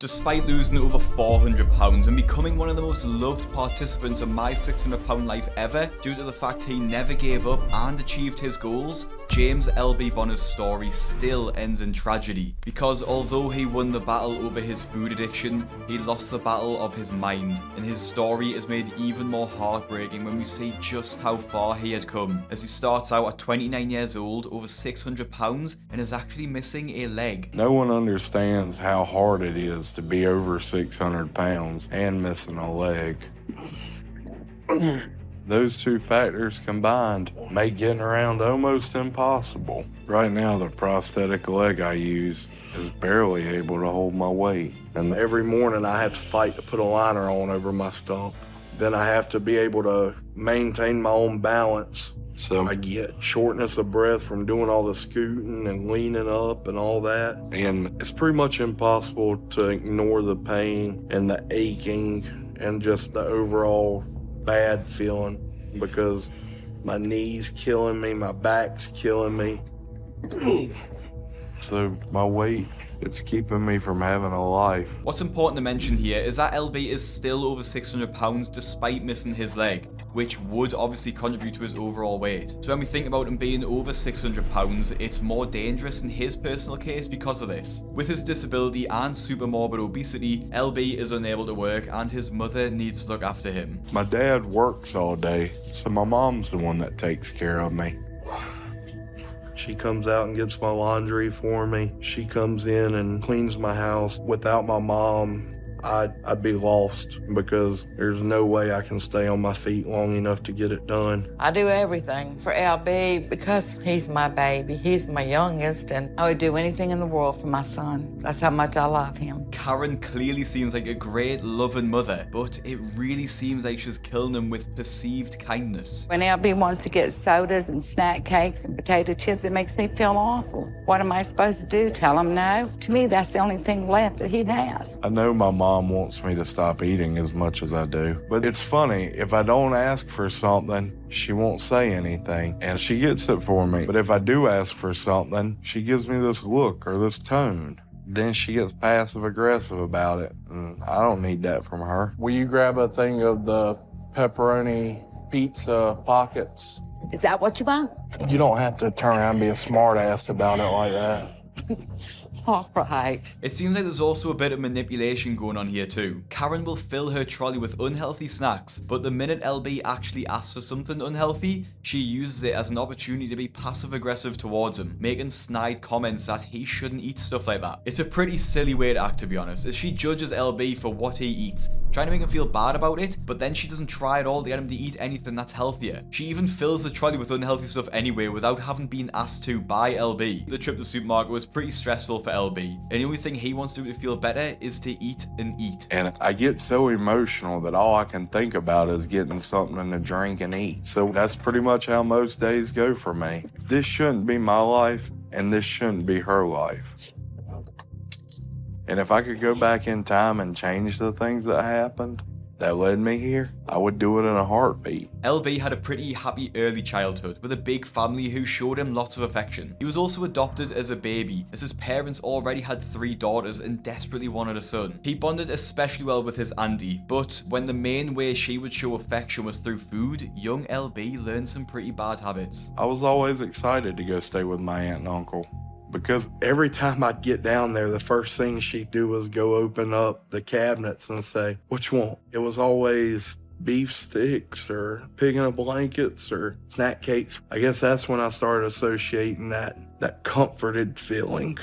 Despite losing over 400 pounds and becoming one of the most loved participants of my 600 pound life ever due to the fact he never gave up and achieved his goals, James LB Bonner's story still ends in tragedy, because although he won the battle over his food addiction, he lost the battle of his mind, and his story is made even more heartbreaking when we see just how far he had come, as he starts out at 29 years old, over 600 pounds, and is actually missing a leg. No one understands how hard it is to be over 600 pounds and missing a leg. Those two factors combined make getting around almost impossible. Right now, the prosthetic leg I use is barely able to hold my weight. And every morning I have to fight to put a liner on over my stump. Then I have to be able to maintain my own balance. So I get shortness of breath from doing all the scooting and leaning up and all that. And it's pretty much impossible to ignore the pain and the aching and just the overall bad feeling, because my knee's killing me, my back's killing me. So my weight, it's keeping me from having a life. What's important to mention here is that LB is still over 600 pounds despite missing his leg, which would obviously contribute to his overall weight. So when we think about him being over 600 pounds, it's more dangerous in his personal case because of this. With his disability and super morbid obesity, LB is unable to work and his mother needs to look after him. My dad works all day, so my mom's the one that takes care of me. She comes out and gets my laundry for me. She comes in and cleans my house. Without my mom, I'd be lost, because there's no way I can stay on my feet long enough to get it done. I do everything for LB because he's my baby. He's my youngest, and I would do anything in the world for my son. That's how much I love him. Karen clearly seems like a great loving mother, but it really seems like she's killing him with perceived kindness. When LB wants to get sodas and snack cakes and potato chips, it makes me feel awful. What am I supposed to do? Tell him no? To me, that's the only thing left that he has. I know my mom wants me to stop eating as much as I do. But it's funny, if I don't ask for something, she won't say anything, and she gets it for me. But if I do ask for something, she gives me this look or this tone. Then she gets passive-aggressive about it, and I don't need that from her. Will you grab a thing of the pepperoni pizza pockets? Is that what you want? You don't have to turn around and be a smart-ass about it like that. All right. It seems like there's also a bit of manipulation going on here too. Karen will fill her trolley with unhealthy snacks, but the minute LB actually asks for something unhealthy, she uses it as an opportunity to be passive-aggressive towards him, making snide comments that he shouldn't eat stuff like that. It's a pretty silly way to act, to be honest, as she judges LB for what he eats, trying to make him feel bad about it, but then she doesn't try at all to get him to eat anything that's healthier. She even fills the trolley with unhealthy stuff anyway without having been asked to by LB. The trip to the supermarket was pretty stressful for LB, and the only thing he wants to do to feel better is to eat and eat. And I get so emotional that all I can think about is getting something to drink and eat. So that's pretty much how most days go for me. This shouldn't be my life, and this shouldn't be her life. And if I could go back in time and change the things that happened that led me here, I would do it in a heartbeat. LB had a pretty happy early childhood with a big family who showed him lots of affection. He was also adopted as a baby, as his parents already had 3 daughters and desperately wanted a son. He bonded especially well with his auntie, but when the main way she would show affection was through food, young LB learned some pretty bad habits. I was always excited to go stay with my aunt and uncle, because every time I'd get down there, the first thing she'd do was go open up the cabinets and say, "What you want?" It was always beef sticks or pig in a blankets or snack cakes. I guess that's when I started associating that comforted feeling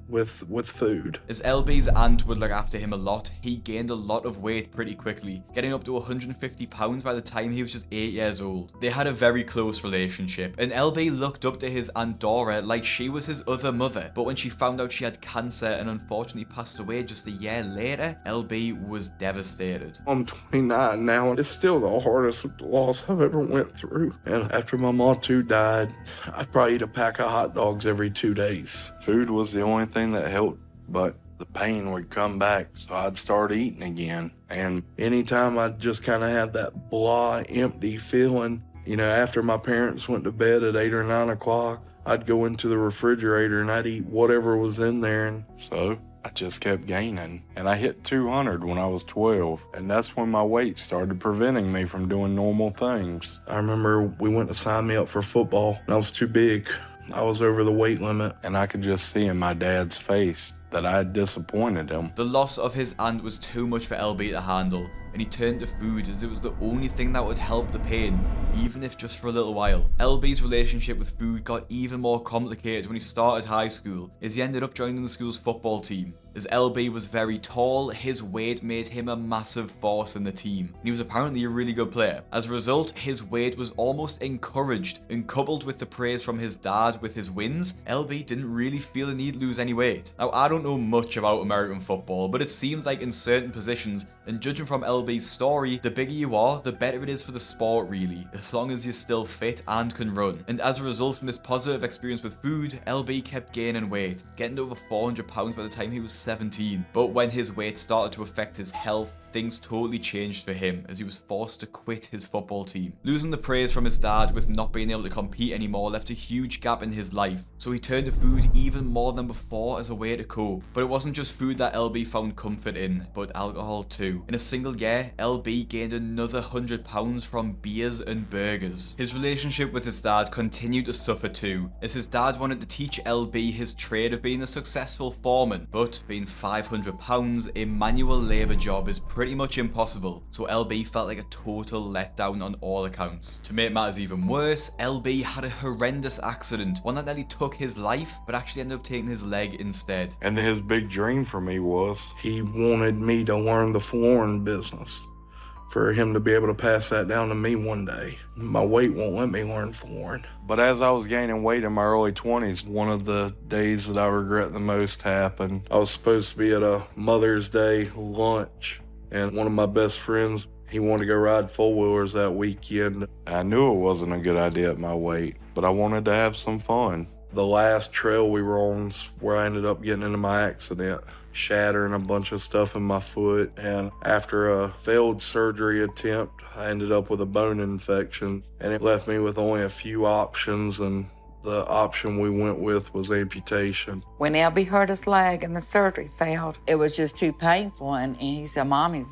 with food. As LB's aunt would look after him a lot, he gained a lot of weight pretty quickly, getting up to 150 pounds by the time he was just 8 years old. They had a very close relationship, and LB looked up to his Aunt Dora like she was his other mother, but when she found out she had cancer and unfortunately passed away just a year later, LB was devastated. I'm 29 now, and it's still the hardest loss I've ever went through. And after my mom too died, I'd probably eat a pack of hot dogs every 2 days. Food was the only thing that helped, but the pain would come back, so I'd start eating again. And anytime I'd just kind of have that blah, empty feeling, after my parents went to bed at 8 or 9 o'clock, I'd go into the refrigerator and I'd eat whatever was in there. And so I just kept gaining. And I hit 200 when I was 12. And that's when my weight started preventing me from doing normal things. I remember we went to sign me up for football, and I was too big. I was over the weight limit. And I could just see in my dad's face that I had disappointed him. The loss of his aunt was too much for LB to handle, and he turned to food as it was the only thing that would help the pain, even if just for a little while. LB's relationship with food got even more complicated when he started high school, as he ended up joining the school's football team. As LB was very tall, his weight made him a massive force in the team, and he was apparently a really good player. As a result, his weight was almost encouraged, and coupled with the praise from his dad with his wins, LB didn't really feel the need to lose any weight. Now, I don't know much about American football, but it seems like in certain positions, and judging from LB's story, the bigger you are, the better it is for the sport really, as long as you're still fit and can run. And as a result from this positive experience with food, LB kept gaining weight, getting to over 400 pounds by the time he was 17. But when his weight started to affect his health, things totally changed for him as he was forced to quit his football team. Losing the praise from his dad with not being able to compete anymore left a huge gap in his life, so he turned to food even more than before as a way to cope. But it wasn't just food that LB found comfort in, but alcohol too. In a single year, LB gained another 100 pounds from beers and burgers. His relationship with his dad continued to suffer too, as his dad wanted to teach LB his trade of being a successful foreman, but being 500 pounds, a manual labour job is pretty much impossible, so LB felt like a total letdown on all accounts. To make matters even worse, LB had a horrendous accident, one that nearly took his life, but actually ended up taking his leg instead. And his big dream for me was he wanted me to learn the flooring business, for him to be able to pass that down to me one day. My weight won't let me learn flooring. But as I was gaining weight in my early 20s, one of the days that I regret the most happened. I was supposed to be at a Mother's Day lunch, and one of my best friends, he wanted to go ride four-wheelers that weekend. I knew it wasn't a good idea at my weight, but I wanted to have some fun. The last trail we were on is where I ended up getting into my accident, shattering a bunch of stuff in my foot. And after a failed surgery attempt, I ended up with a bone infection, and it left me with only a few options, and the option we went with was amputation. When LB hurt his leg and the surgery failed, it was just too painful. And he said, Mommy,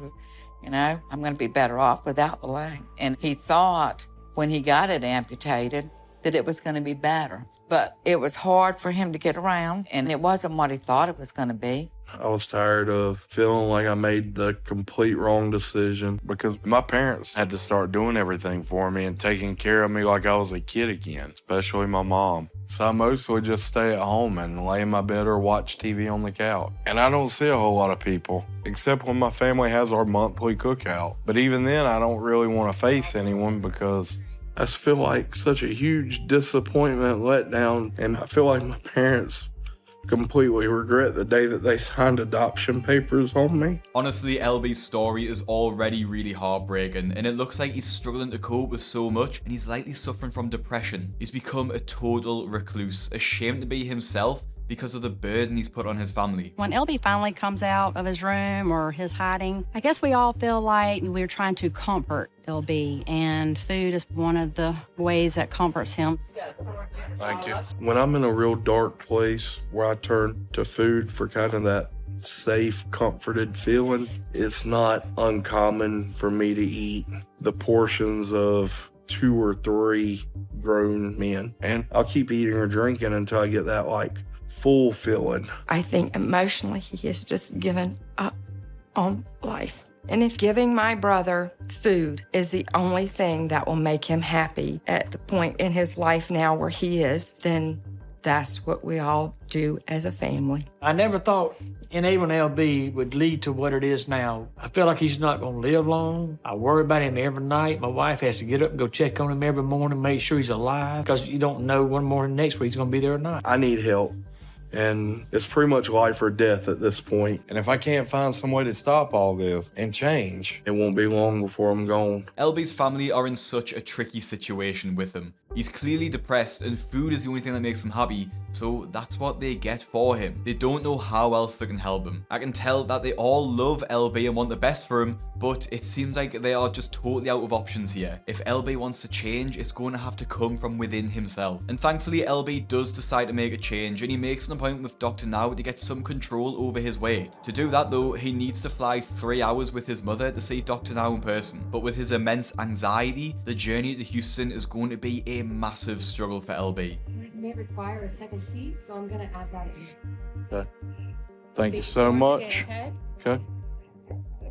you know, I'm going to be better off without the leg. And he thought when he got it amputated that it was going to be better. But it was hard for him to get around, and it wasn't what he thought it was going to be. I was tired of feeling like I made the complete wrong decision, because my parents had to start doing everything for me and taking care of me like I was a kid again, especially my mom. So I mostly just stay at home and lay in my bed or watch TV on the couch. And I don't see a whole lot of people, except when my family has our monthly cookout. But even then, I don't really want to face anyone because I just feel like such a huge disappointment, letdown, and I feel like my parents completely regret the day that they signed adoption papers on me. Honestly, LB's story is already really heartbreaking, and it looks like he's struggling to cope with so much, and he's likely suffering from depression. He's become a total recluse, ashamed to be himself because of the burden he's put on his family. When LB finally comes out of his room or his hiding, I guess we all feel like we're trying to comfort LB, and food is one of the ways that comforts him. Thank you. When I'm in a real dark place where I turn to food for kind of that safe, comforted feeling, it's not uncommon for me to eat the portions of 2 or 3 grown men. And I'll keep eating or drinking until I get that full feeling. I think emotionally he has just given up on life. And if giving my brother food is the only thing that will make him happy at the point in his life now where he is, then that's what we all do as a family. I never thought enabling LB would lead to what it is now. I feel like he's not going to live long. I worry about him every night. My wife has to get up and go check on him every morning, make sure he's alive, because you don't know one morning next week he's going to be there or not. I need help. And it's pretty much life or death at this point. And if I can't find some way to stop all this and change, it won't be long before I'm gone. LB's family are in such a tricky situation with him. He's clearly depressed, and food is the only thing that makes him happy, so that's what they get for him. They don't know how else they can help him. I can tell that they all love LB and want the best for him, But it seems like they are just totally out of options here. If LB wants to change, it's going to have to come from within himself. And thankfully, LB does decide to make a change, and he makes an appointment with Dr. Now to get some control over his weight. To do that though, he needs to fly 3 hours with his mother to see Dr. Now in person. But with his immense anxiety, the journey to Houston is going to be a massive struggle for LB. It may require a second seat, so I'm gonna add that in. Okay. Thank you so much. Okay.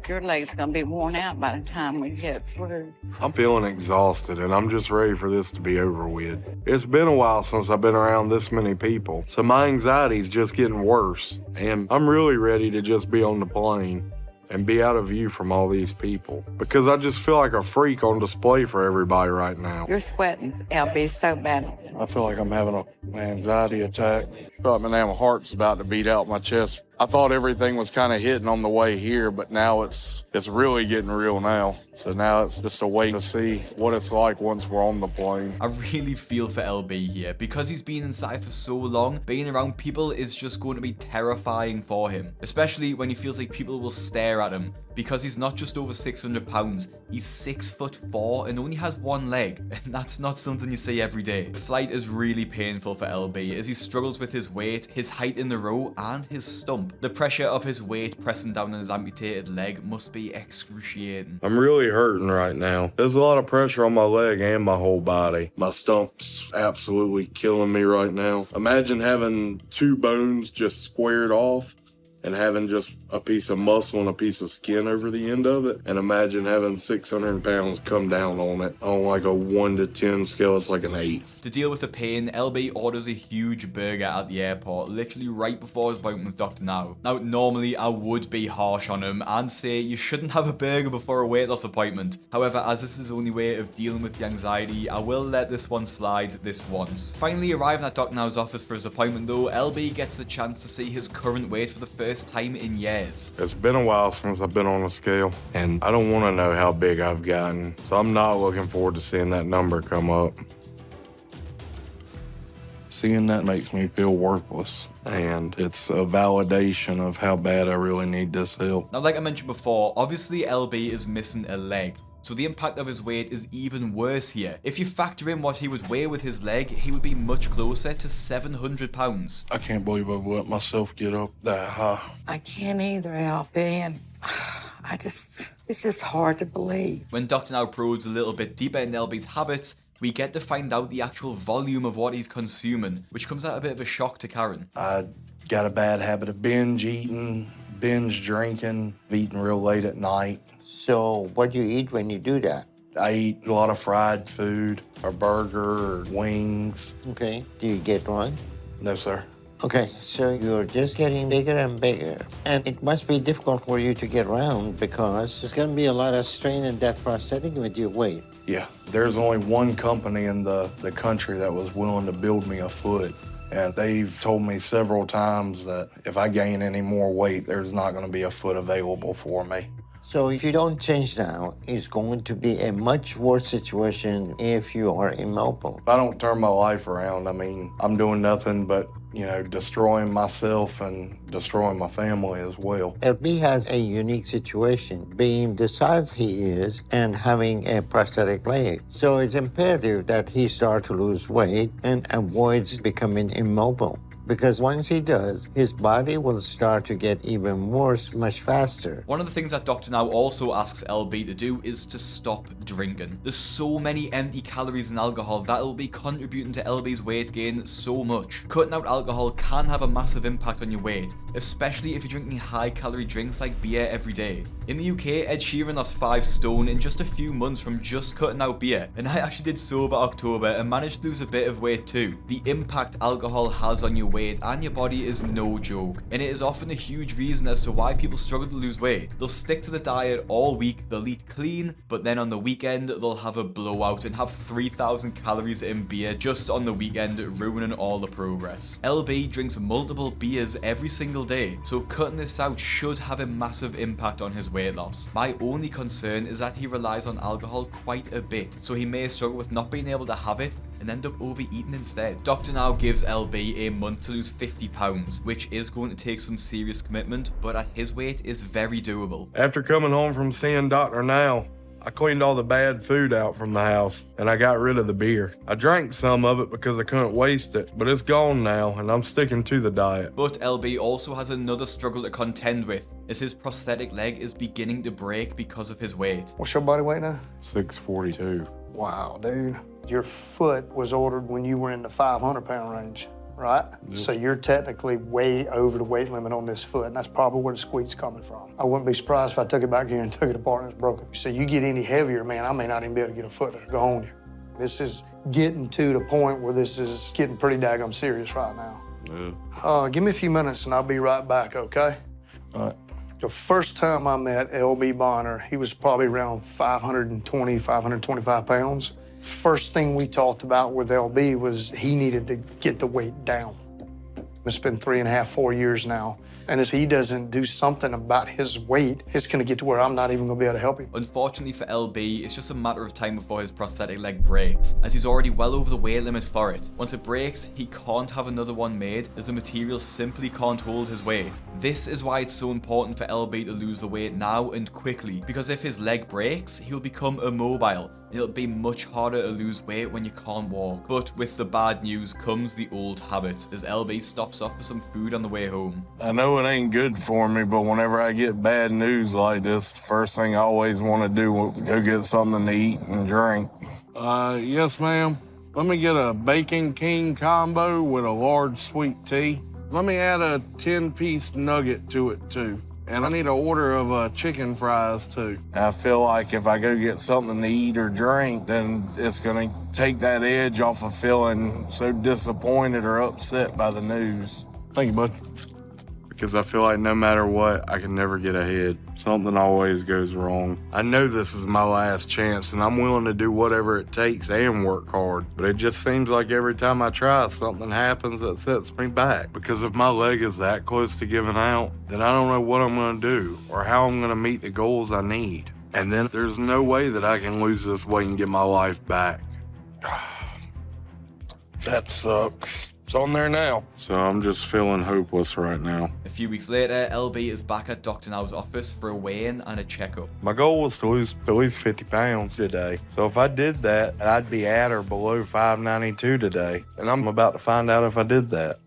Your leg's gonna be worn out by the time we get through. I'm feeling exhausted and I'm just ready for this to be over with. It's been a while since I've been around this many people, so my anxiety's just getting worse. And I'm really ready to just be on the plane and be out of view from all these people because I just feel like a freak on display for everybody right now. You're sweating, LB, so bad. I feel like I'm having an anxiety attack. I feel like my damn heart's about to beat out my chest. I thought everything was kind of hitting on the way here, but now it's really getting real now. So now it's just a wait to see what it's like once we're on the plane. I really feel for LB here. Because he's been inside for so long, being around people is just going to be terrifying for him. Especially when he feels like people will stare at him. Because he's not just over 600 pounds, he's 6'4" and only has one leg, and that's not something you see every day. The flight is really painful for LB as he struggles with his weight, his height in the row, and his stump. The pressure of his weight pressing down on his amputated leg must be excruciating. I'm really hurting right now. There's a lot of pressure on my leg and my whole body. My stump's absolutely killing me right now. Imagine having 2 bones just squared off and having just a piece of muscle and a piece of skin over the end of it. And imagine having 600 pounds come down on it. On like a 1 to 10 scale, it's like an 8. To deal with the pain, LB orders a huge burger at the airport, literally right before his appointment with Dr. Now. Now, normally I would be harsh on him and say you shouldn't have a burger before a weight loss appointment. However, as this is his only way of dealing with the anxiety, I will let this one slide this once. Finally arriving at Dr. Now's office for his appointment though, LB gets the chance to see his current weight for the first time in years. It's been a while since I've been on a scale, and I don't want to know how big I've gotten, so I'm not looking forward to seeing that number come up. Seeing that makes me feel worthless, and it's a validation of how bad I really need this help. Now, like I mentioned before, obviously LB is missing a leg. So the impact of his weight is even worse here. If you factor in what he would weigh with his leg, he would be much closer to 700 pounds. I can't believe I've let myself get up that high. I can't either, LB, and it's just hard to believe. When Dr. Now probes a little bit deeper in LB's habits, we get to find out the actual volume of what he's consuming, which comes out a bit of a shock to Karen. I got a bad habit of binge eating, binge drinking, eating real late at night. So what do you eat when you do that? I eat a lot of fried food, or burger, or wings. Okay. Do you get one? No, sir. Okay, so you're just getting bigger and bigger. And it must be difficult for you to get around because there's going to be a lot of strain in that prosthetic with your weight. Yeah, there's only one company in the country that was willing to build me a foot. And they've told me several times that if I gain any more weight, there's not going to be a foot available for me. So if you don't change now, it's going to be a much worse situation if you are immobile. If I don't turn my life around, I mean, I'm doing nothing but, destroying myself and destroying my family as well. LB has a unique situation, being the size he is and having a prosthetic leg. So it's imperative that he start to lose weight and avoids becoming immobile. Because once he does, his body will start to get even worse much faster. One of the things that Dr. Now also asks LB to do is to stop drinking. There's so many empty calories in alcohol that will be contributing to LB's weight gain so much. Cutting out alcohol can have a massive impact on your weight, especially if you're drinking high-calorie drinks like beer every day. In the UK, Ed Sheeran lost 5 stone in just a few months from just cutting out beer, and I actually did sober October and managed to lose a bit of weight too. The impact alcohol has on your weight and your body is no joke, and it is often a huge reason as to why people struggle to lose weight. They'll stick to the diet all week, they'll eat clean, but then on the weekend they'll have a blowout and have 3,000 calories in beer just on the weekend, ruining all the progress. LB drinks multiple beers every single day, so cutting this out should have a massive impact on his weight loss. My only concern is that he relies on alcohol quite a bit, so he may struggle with not being able to have it and end up overeating instead. Dr. Now gives LB a month to lose 50 pounds, which is going to take some serious commitment, but at his weight is very doable. After coming home from seeing Dr. Now, I cleaned all the bad food out from the house, and I got rid of the beer. I drank some of it because I couldn't waste it, but it's gone now, and I'm sticking to the diet. But LB also has another struggle to contend with, as his prosthetic leg is beginning to break because of his weight. What's your body weight now? 642. Wow, dude. Your foot was ordered when you were in the 500-pound range, right? Yep. So you're technically way over the weight limit on this foot, and that's probably where the squeak's coming from. I wouldn't be surprised if I took it back here and took it apart and it's broken. So you get any heavier, man, I may not even be able to get a foot to go on you. This is getting to the point where this is getting pretty daggum serious right now. Yeah. Give me a few minutes and I'll be right back, okay? All right. The first time I met LB Bonner, he was probably around 520, 525 pounds. First thing we talked about with LB was he needed to get the weight down. It's been 3.5, 4 years now. And if he doesn't do something about his weight, it's gonna get to where I'm not even gonna be able to help him. Unfortunately for LB, it's just a matter of time before his prosthetic leg breaks, as he's already well over the weight limit for it. Once it breaks, he can't have another one made, as the material simply can't hold his weight. This is why it's so important for LB to lose the weight now and quickly, because if his leg breaks, he'll become immobile, and it'll be much harder to lose weight when you can't walk. But with the bad news comes the old habit, as LB stops off for some food on the way home. I know it ain't good for me, but whenever I get bad news like this, the first thing I always want to do is go get something to eat and drink. Yes, ma'am. Let me get a Bacon King combo with a large sweet tea. Let me add a 10-piece nugget to it, too. And I need an order of chicken fries, too. I feel like if I go get something to eat or drink, then it's going to take that edge off of feeling so disappointed or upset by the news. Thank you, bud. Because I feel like no matter what, I can never get ahead. Something always goes wrong. I know this is my last chance, and I'm willing to do whatever it takes and work hard. But it just seems like every time I try, something happens that sets me back. Because if my leg is that close to giving out, then I don't know what I'm going to do or how I'm going to meet the goals I need. And then there's no way that I can lose this weight and get my life back. That sucks. It's on there now. So I'm just feeling hopeless right now. A few weeks later, LB is back at Dr. Now's office for a weigh-in and a checkup. My goal was to lose at least 50 pounds today. So if I did that, I'd be at or below 592 today. And I'm about to find out if I did that.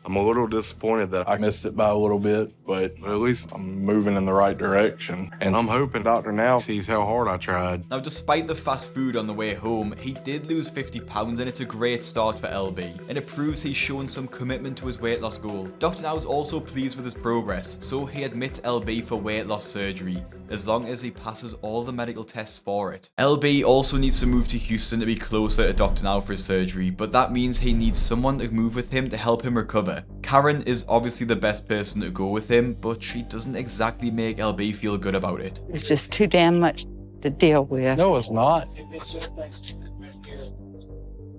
I'm a little disappointed that I missed it by a little bit, but at least I'm moving in the right direction. And I'm hoping Dr. Now sees how hard I tried. Now, despite the fast food on the way home, he did lose 50 pounds, and it's a great start for LB. And it proves he's shown some commitment to his weight loss goal. Dr. Now is also pleased with his progress, so he admits LB for weight loss surgery, as long as he passes all the medical tests for it. LB also needs to move to Houston to be closer to Dr. Now for his surgery, but that means he needs someone to move with him to help him recover. Karen is obviously the best person to go with him, but she doesn't exactly make LB feel good about it. It's just too damn much to deal with. No, it's not.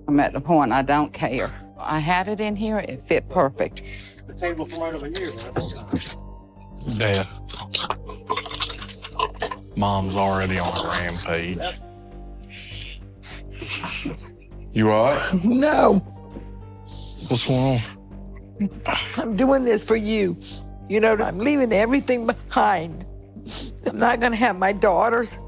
I'm at the point I don't care. I had it in here, it fit perfect. The table from right over here, right? Dad. Mom's already on a rampage. You all right? No, What's going on? I'm doing this for you. You know, I'm leaving everything behind. I'm not gonna have my daughters.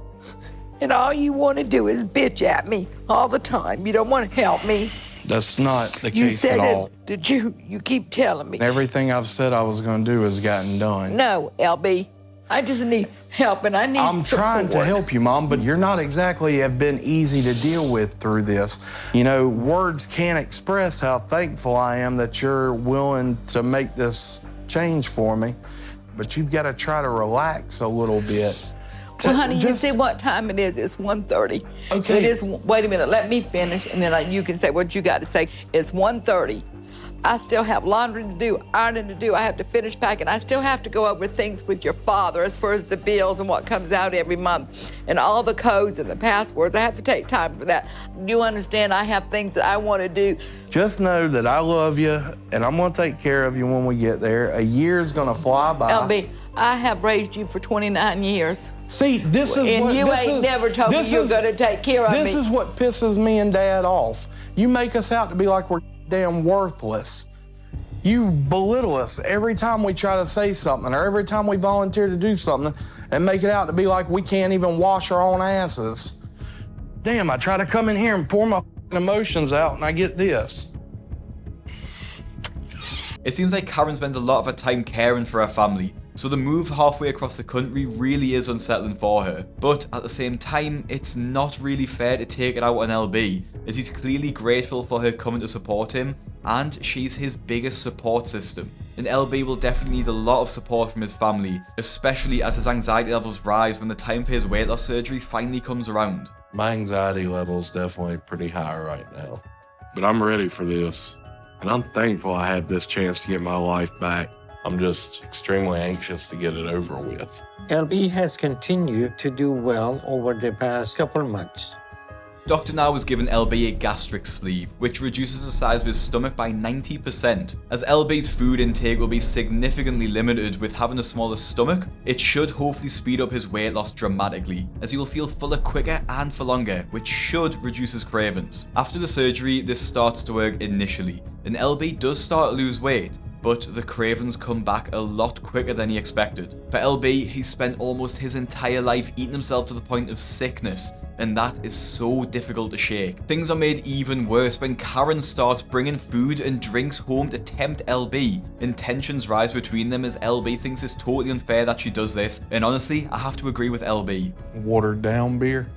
And all you want to do is bitch at me all the time. You don't want to help me. That's not the You case said at all. it. Did you? You keep telling me. Everything I've said I was going to do has gotten done. No, LB. I just need help and I need I'm trying to support. help you, Mom, but you're not exactly have been easy to deal with through this. You know, words can't express how thankful I am that you're willing to make this change for me. But you've got to try to relax a little bit. Well, honey, you see what time it is. It's 1:30. Okay. It is, wait a minute, let me finish, and then you can say what you got to say. It's 1:30. I still have laundry to do, ironing to do. I have to finish packing. I still have to go over things with your father as far as the bills and what comes out every month and all the codes and the passwords. I have to take time for that. You understand I have things that I want to do. Just know that I love you, and I'm going to take care of you when we get there. A year's going to fly by. LB, I have raised you for 29 years. See, this is and what... you ain't never told me you're going to take care of me. This is what pisses me and Dad off. You make us out to be like we're damn worthless. You belittle us every time we try to say something or every time we volunteer to do something and make it out to be like we can't even wash our own asses. Damn, I try to come in here and pour my emotions out and I get this. It seems like Karen spends a lot of her time caring for her family, so the move halfway across the country really is unsettling for her. But at the same time, it's not really fair to take it out on LB, as he's clearly grateful for her coming to support him, and she's his biggest support system. And LB will definitely need a lot of support from his family, especially as his anxiety levels rise when the time for his weight loss surgery finally comes around. My anxiety level's definitely pretty high right now, but I'm ready for this. And I'm thankful I have this chance to get my life back. I'm just extremely anxious to get it over with. LB has continued to do well over the past couple of months. Dr. Now has given LB a gastric sleeve, which reduces the size of his stomach by 90%. As LB's food intake will be significantly limited with having a smaller stomach, it should hopefully speed up his weight loss dramatically, as he will feel fuller quicker and for longer, which should reduce his cravings. After the surgery, this starts to work initially, and LB does start to lose weight, but the cravings come back a lot quicker than he expected. For LB, he spent almost his entire life eating himself to the point of sickness, and that is so difficult to shake. Things are made even worse when Karen starts bringing food and drinks home to tempt LB, and tensions rise between them as LB thinks it's totally unfair that she does this, and honestly, I have to agree with LB. Watered down beer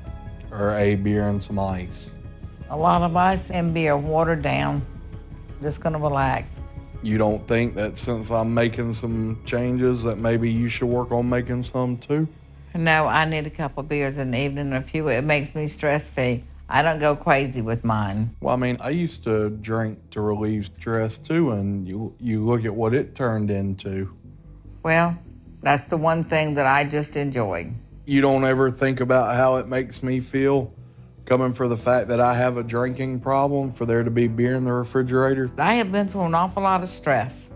or a beer and some ice? A lot of ice and beer, watered down. Just gonna relax. You don't think that since I'm making some changes that maybe you should work on making some too? No, I need a couple beers in the evening, a few. It makes me stress-free. I don't go crazy with mine. Well, I mean, I used to drink to relieve stress too, and you look at what it turned into. Well, that's the one thing that I just enjoy. You don't ever think about how it makes me feel coming for the fact that I have a drinking problem, for there to be beer in the refrigerator? I have been through an awful lot of stress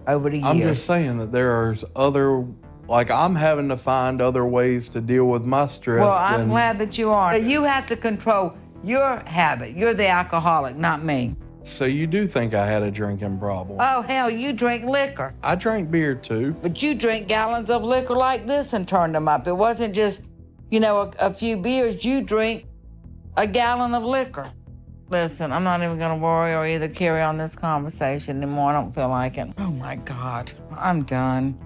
over the years. I'm just saying that there's other, like I'm having to find other ways to deal with my stress. Well, I'm glad that you are. You have to control your habit. You're the alcoholic, not me. So you do think I had a drinking problem? Oh, hell, you drink liquor. I drank beer too. But you drink gallons of liquor like this and turn them up. It wasn't just, a few beers. You drink a gallon of liquor. Listen, I'm not even gonna worry or either carry on this conversation anymore. I don't feel like it. Oh my God, I'm done.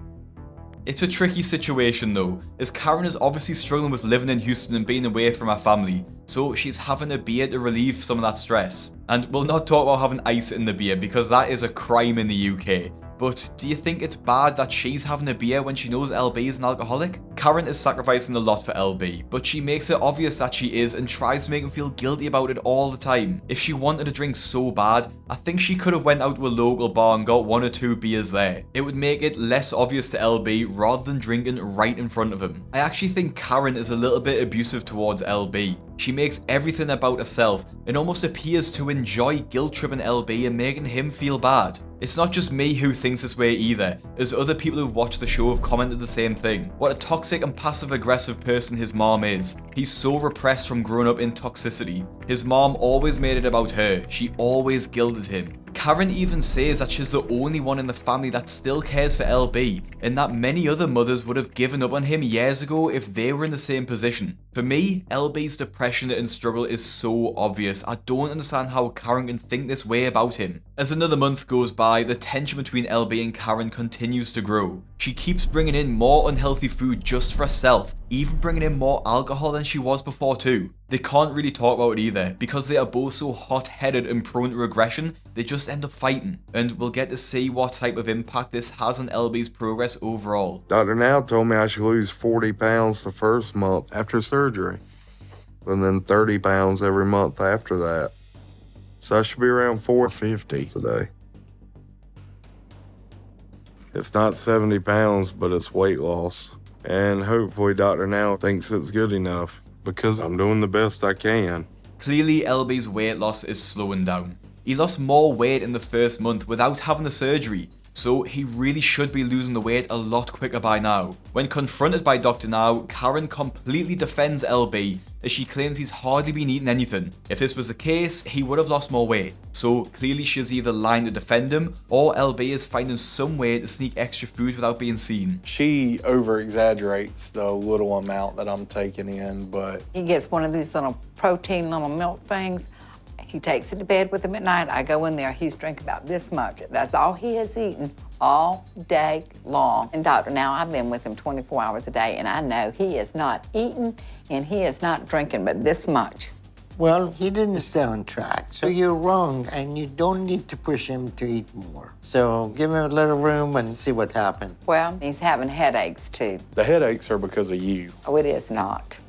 It's a tricky situation though, as Karen is obviously struggling with living in Houston and being away from her family, so she's having a beer to relieve some of that stress. And we'll not talk about having ice in the beer because that is a crime in the UK. But do you think it's bad that she's having a beer when she knows LB is an alcoholic? Karen is sacrificing a lot for LB, but she makes it obvious that she is and tries to make him feel guilty about it all the time. If she wanted a drink so bad, I think she could have went out to a local bar and got 1 or 2 beers there. It would make it less obvious to LB rather than drinking right in front of him. I actually think Karen is a little bit abusive towards LB. She makes everything about herself and almost appears to enjoy guilt-tripping LB and making him feel bad. It's not just me who thinks this way either, as other people who've watched the show have commented the same thing. What a toxic and passive-aggressive person his mom is. He's so repressed from growing up in toxicity. His mom always made it about her. She always guilted him. Karen even says that she's the only one in the family that still cares for LB, and that many other mothers would have given up on him years ago if they were in the same position. For me, LB's depression and struggle is so obvious. I don't understand how Karen can think this way about him. As another month goes by, the tension between LB and Karen continues to grow. She keeps bringing in more unhealthy food just for herself, even bringing in more alcohol than she was before too. They can't really talk about it either, because they are both so hot-headed and prone to aggression, they just end up fighting. And we'll get to see what type of impact this has on LB's progress overall. Dr. Now told me I should lose 40 pounds the first month after surgery, and then 30 pounds every month after that. So I should be around 450 today. It's not 70 pounds, but it's weight loss. And hopefully Dr. Now thinks it's good enough because I'm doing the best I can. Clearly, LB's weight loss is slowing down. He lost more weight in the first month without having the surgery, so he really should be losing the weight a lot quicker by now. When confronted by Dr. Now, Karen completely defends LB as she claims he's hardly been eating anything. If this was the case, he would have lost more weight. So clearly she's either lying to defend him, or LB is finding some way to sneak extra food without being seen. She over-exaggerates the little amount that I'm taking in, but... He gets one of these little protein, little milk things. He takes it to bed with him at night. I go in there, he's drinking about this much. That's all he has eaten all day long. And Dr. Now, I've been with him 24 hours a day, and I know he is not eating and he is not drinking but this much. Well, he didn't stay on track. So you're wrong, and you don't need to push him to eat more. So give him a little room and see what happens. Well, he's having headaches too. The headaches are because of you. Oh, it is not.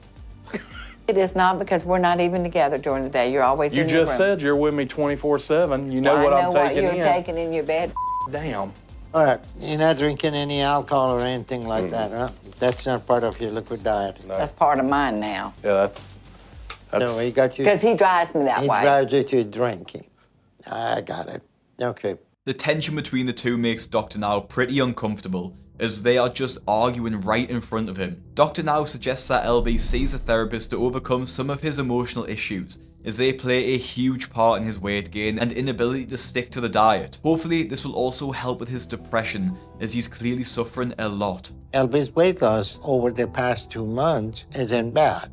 It is not, because we're not even together during the day. You're always You in your room. just said you're with me 24/7. You know Well, what I I'm know taking what you're in. taking in your bed. Damn. All right, you're not drinking any alcohol or anything like that, huh? That's not part of your liquid diet. No. That's part of mine now. Yeah, that's So he got you. Because he drives me that He way. drives you to drinking. I got it. Okay. The tension between the two makes Dr. Now pretty uncomfortable, as they are just arguing right in front of him. Dr. Now suggests that LB sees a therapist to overcome some of his emotional issues, as they play a huge part in his weight gain and inability to stick to the diet. Hopefully, this will also help with his depression, as he's clearly suffering a lot. LB's weight loss over the past 2 months isn't bad,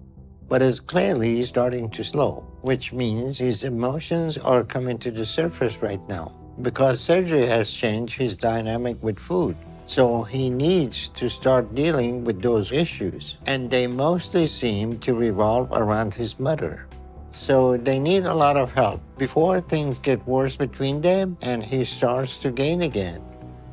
but is clearly starting to slow, which means his emotions are coming to the surface right now, because surgery has changed his dynamic with food. So he needs to start dealing with those issues, and they mostly seem to revolve around his mother. So they need a lot of help before things get worse between them and he starts to gain again.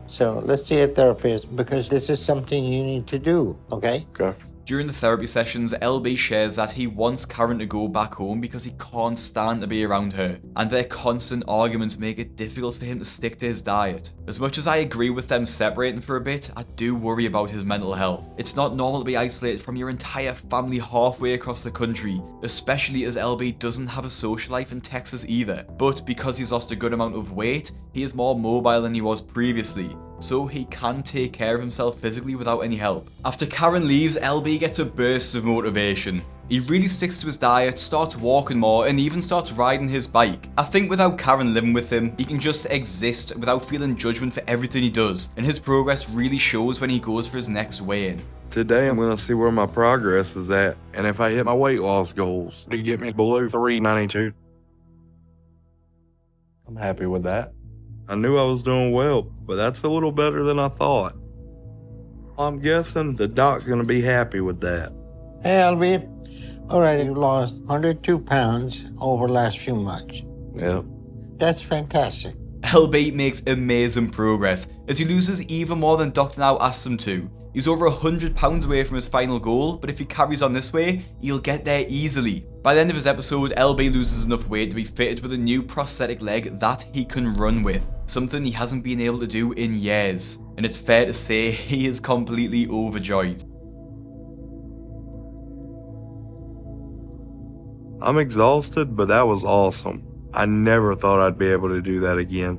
So let's see a therapist, because this is something you need to do, okay? okay. During the therapy sessions, LB shares that he wants Karen to go back home because he can't stand to be around her, and their constant arguments make it difficult for him to stick to his diet. As much as I agree with them separating for a bit, I do worry about his mental health. It's not normal to be isolated from your entire family halfway across the country, especially as LB doesn't have a social life in Texas either. But because he's lost a good amount of weight, he is more mobile than he was previously, so he can take care of himself physically without any help. After Karen leaves, LB gets a burst of motivation. He really sticks to his diet, starts walking more, and even starts riding his bike. I think without Karen living with him, he can just exist without feeling judgment for everything he does, and his progress really shows when he goes for his next weigh-in. Today I'm gonna see where my progress is at, and if I hit my weight loss goals to get me below 392. I'm happy with that. I knew I was doing well, but that's a little better than I thought. I'm guessing the doc's gonna be happy with that. Hey, LB. All right, you lost 102 pounds over the last few months. Yep. That's fantastic. LB makes amazing progress as he loses even more than Dr. Now asks him to. He's over 100 pounds away from his final goal, but if he carries on this way, he'll get there easily. By the end of his episode, LB loses enough weight to be fitted with a new prosthetic leg that he can run with, something he hasn't been able to do in years. And it's fair to say he is completely overjoyed. I'm exhausted, but that was awesome. I never thought I'd be able to do that again.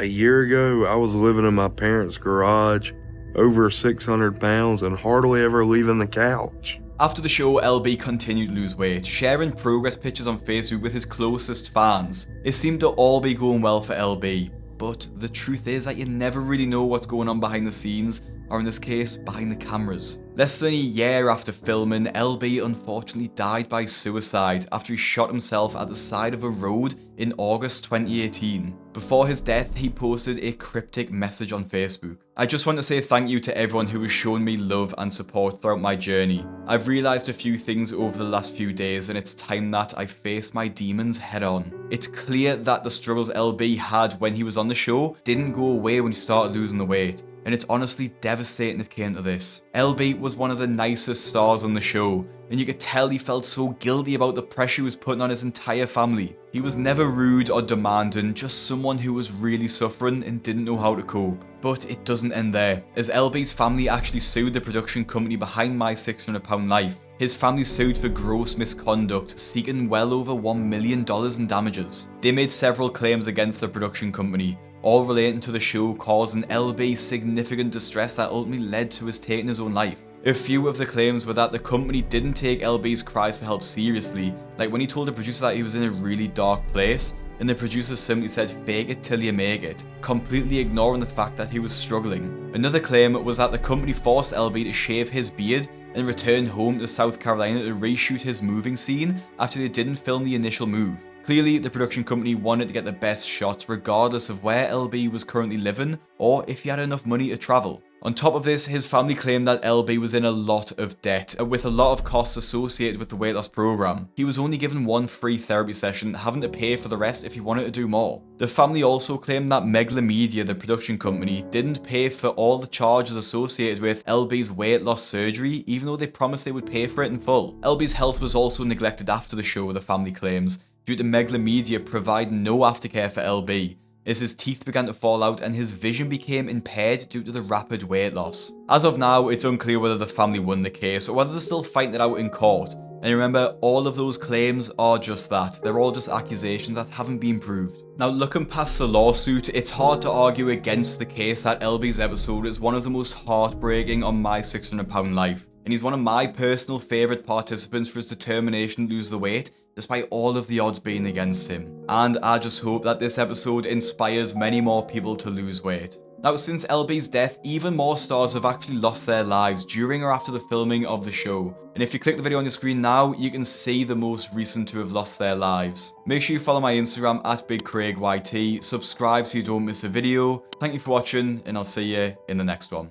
A year ago, I was living in my parents' garage, over 600 pounds and hardly ever leaving the couch. After the show, LB continued to lose weight, sharing progress pictures on Facebook with his closest fans. It seemed to all be going well for LB, but the truth is that you never really know what's going on behind the scenes, or in this case, behind the cameras. Less than a year after filming, LB unfortunately died by suicide after he shot himself at the side of a road in August 2018. Before his death, he posted a cryptic message on Facebook. I just want to say thank you to everyone who has shown me love and support throughout my journey. I've realised a few things over the last few days, and it's time that I face my demons head on. It's clear that the struggles LB had when he was on the show didn't go away when he started losing the weight. and it's honestly devastating it came to this. LB was one of the nicest stars on the show, and you could tell he felt so guilty about the pressure he was putting on his entire family. He was never rude or demanding, just someone who was really suffering and didn't know how to cope. But it doesn't end there, as LB's family actually sued the production company behind My £600 Life. His family sued for gross misconduct, seeking well over $1 million in damages. They made several claims against the production company, all relating to the show causing LB significant distress that ultimately led to his taking his own life. A few of the claims were that the company didn't take LB's cries for help seriously, like when he told the producer that he was in a really dark place, and the producer simply said fake it till you make it, completely ignoring the fact that he was struggling. Another claim was that the company forced LB to shave his beard and return home to South Carolina to reshoot his moving scene after they didn't film the initial move. Clearly, the production company wanted to get the best shots regardless of where LB was currently living or if he had enough money to travel. On top of this, his family claimed that LB was in a lot of debt, with a lot of costs associated with the weight loss program. He was only given one free therapy session, having to pay for the rest if he wanted to do more. The family also claimed that Media, the production company, didn't pay for all the charges associated with LB's weight loss surgery, even though they promised they would pay for it in full. LB's health was also neglected after the show, the family claims, due to Media providing no aftercare for LB, as his teeth began to fall out and his vision became impaired due to the rapid weight loss. As of now, it's unclear whether the family won the case or whether they're still fighting it out in court. And remember, all of those claims are just that. They're all just accusations that haven't been proved. Now, looking past the lawsuit, it's hard to argue against the case that LB's episode is one of the most heartbreaking on My £600 Life. And he's one of my personal favourite participants for his determination to lose the weight, despite all of the odds being against him. And I just hope that this episode inspires many more people to lose weight. Now, since LB's death, even more stars have actually lost their lives during or after the filming of the show. And if you click the video on your screen now, you can see the most recent to have lost their lives. Make sure you follow my Instagram at BigCraigYT, subscribe so you don't miss a video. Thank you for watching, and I'll see you in the next one.